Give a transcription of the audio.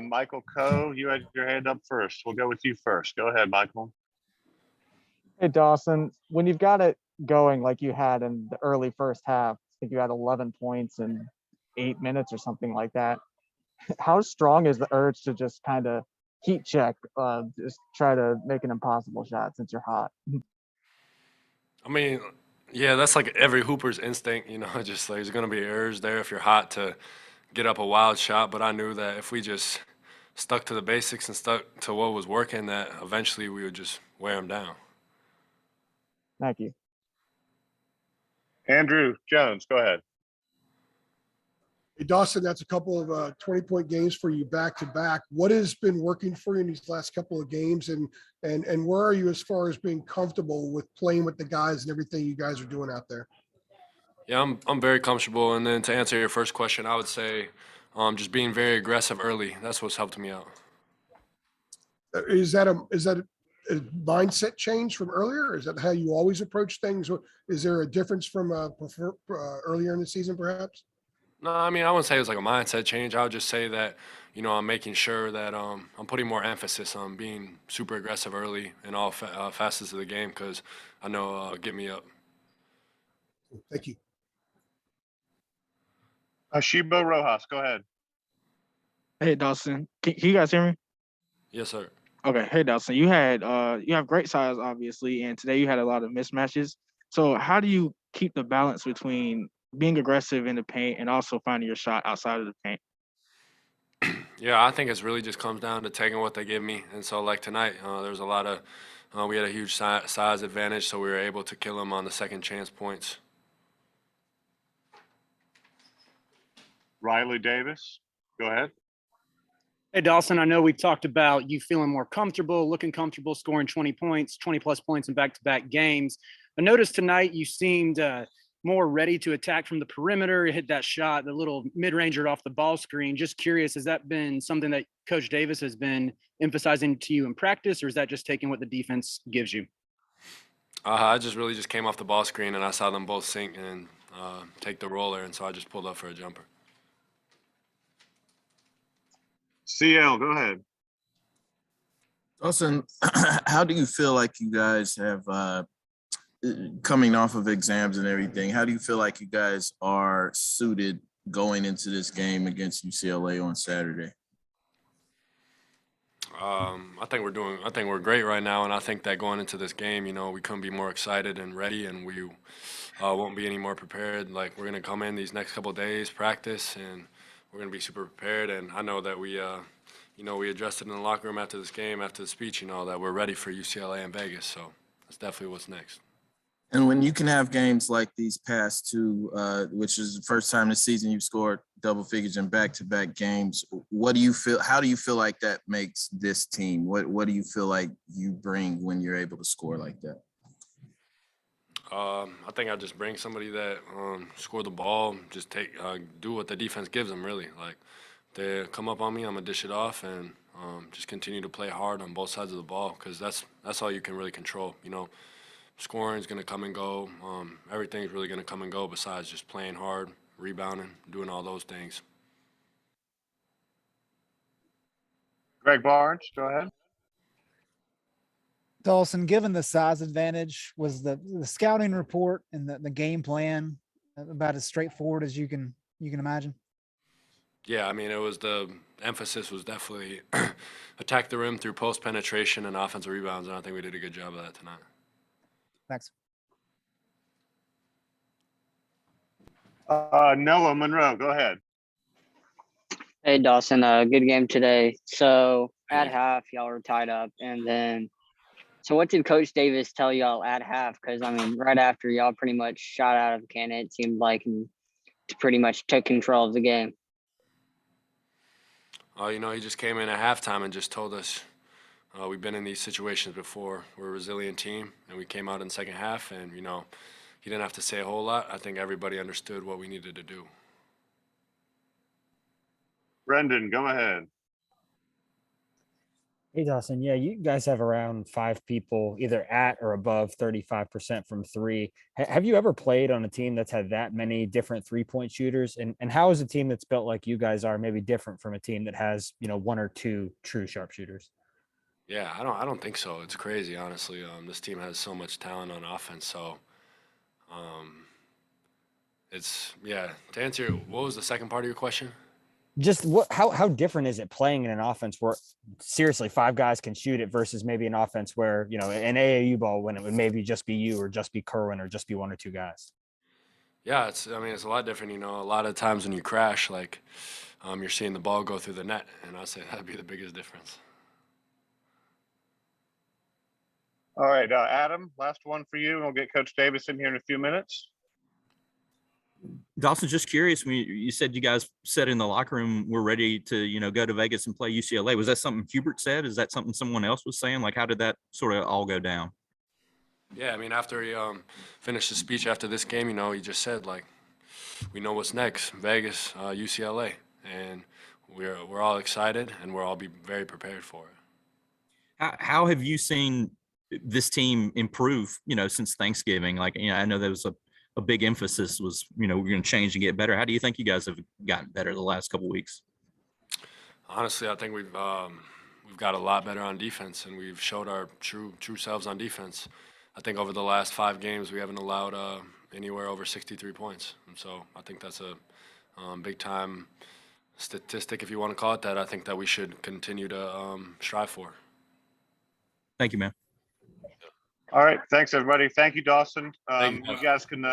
Michael Coe, you had your hand up first. We'll go with you first. Go ahead, Michael. Hey, Dawson, when you've got it going like you had in the early first half, I think you had 11 points in 8 minutes or something like that. How strong is the urge to just kind of heat check, just try to make an impossible shot since you're hot? I mean, yeah, that's like every hooper's instinct, just like there's going to be an urge there if you're hot to get up a wild shot. But I knew that if we just stuck to the basics and stuck to what was working, that eventually we would just wear them down. Thank you. Andrew Jones, go ahead. Hey, Dawson, that's a couple of 20-point games for you back-to-back. What has been working for you in these last couple of games, and where are you as far as being comfortable with playing with the guys and everything you guys are doing out there? Yeah, I'm very comfortable. And then to answer your first question, I would say just being very aggressive early. That's what's helped me out. Is that a mindset change from earlier? Is that how you always approach things? Or is there a difference from earlier in the season, perhaps? No, I mean, I wouldn't say it was like a mindset change. I would just say that, I'm making sure that I'm putting more emphasis on being super aggressive early in all facets of the game because I know it'll get me up. Thank you. Ashibo Rojas, go ahead. Hey, Dawson, can you guys hear me? Yes, sir. Okay. Hey, Dawson, you have great size, obviously, and today you had a lot of mismatches. So how do you keep the balance between being aggressive in the paint and also finding your shot outside of the paint? Yeah, I think it's really just comes down to taking what they give me. And so like tonight, there was a lot of we had a huge size advantage, so we were able to kill them on the second chance points. Riley Davis, go ahead. Hey, Dawson, I know we talked about you feeling more comfortable, looking comfortable, scoring 20 points, 20-plus points in back-to-back games. I noticed tonight you seemed more ready to attack from the perimeter, hit that shot, the little mid-ranger off the ball screen. Just curious, has that been something that Coach Davis has been emphasizing to you in practice, or is that just taking what the defense gives you? I just really just came off the ball screen, and I saw them both sink and take the roller, and so I just pulled up for a jumper. CL, go ahead. Dawson, how do you feel like you guys have, coming off of exams and everything, how do you feel like you guys are suited going into this game against UCLA on Saturday? I think we're great right now, and I think that going into this game, we couldn't be more excited and ready, and we won't be any more prepared. Like, we're going to come in these next couple of days, practice, and we're going to be super prepared. And I know that we addressed it in the locker room after this game, after the speech, that we're ready for UCLA and Vegas. So that's definitely what's next. And when you can have games like these past two, which is the first time this season you've scored double figures in back-to-back games, what do you feel? How do you feel like that makes this team? What do you feel like you bring when you're able to score like that? I think I just bring somebody that score the ball, just do what the defense gives them. Really, like they come up on me, I'm gonna dish it off, and just continue to play hard on both sides of the ball because that's all you can really control. Scoring is going to come and go. Everything's really going to come and go besides just playing hard, rebounding, doing all those things. Greg Barnes, go ahead. Dawson, given the size advantage, was the scouting report and the game plan about as straightforward as you can imagine? Yeah, I mean, the emphasis was definitely attack the rim through post penetration and offensive rebounds, and I think we did a good job of that tonight. Thanks. Noah Monroe, go ahead. Hey, Dawson, good game today. So at half, y'all were tied up. And then, so what did Coach Davis tell y'all at half? Because, I mean, right after y'all pretty much shot out of the cannon, it seemed like, and pretty much took control of the game. He just came in at halftime and just told us, we've been in these situations before. We're a resilient team, and we came out in the second half, and, he didn't have to say a whole lot. I think everybody understood what we needed to do. Brendan, go ahead. Hey Dawson, yeah, you guys have around 5 people either at or above 35% from three. Have you ever played on a team that's had that many different 3-point shooters? And how is a team that's built like you guys are maybe different from a team that has, 1 or 2 true sharpshooters? Yeah, I don't think so. It's crazy, honestly. This team has so much talent on offense, so um, it's yeah. To answer, what was the second part of your question? Just how different is it playing in an offense where seriously 5 guys can shoot it versus maybe an offense where, an AAU ball when it would maybe just be you or just be Kerwin or just be 1 or 2 guys? Yeah, it's a lot different. A lot of times when you crash, like you're seeing the ball go through the net, and I'd say that'd be the biggest difference. All right, Adam, last one for you, and we'll get Coach Davis in here in a few minutes. Dawson, just curious, when you said you guys said in the locker room we're ready to, go to Vegas and play UCLA. Was that something Hubert said? Is that something someone else was saying? Like, how did that sort of all go down? Yeah, after he finished his speech after this game, he just said like, we know what's next, Vegas, UCLA, and we're all excited and we're all be very prepared for it. How have you seen this team improve, since Thanksgiving? Like, I know there was a big emphasis was, we're going to change and get better. How do you think you guys have gotten better the last couple of weeks? Honestly, I think we've got a lot better on defense, and we've showed our true selves on defense. I think over the last 5 games, we haven't allowed anywhere over 63 points, and so I think that's a big time statistic, if you want to call it that. I think that we should continue to strive for. Thank you, man. All right, thanks everybody. Thank you, Dawson. Thank you. You guys can.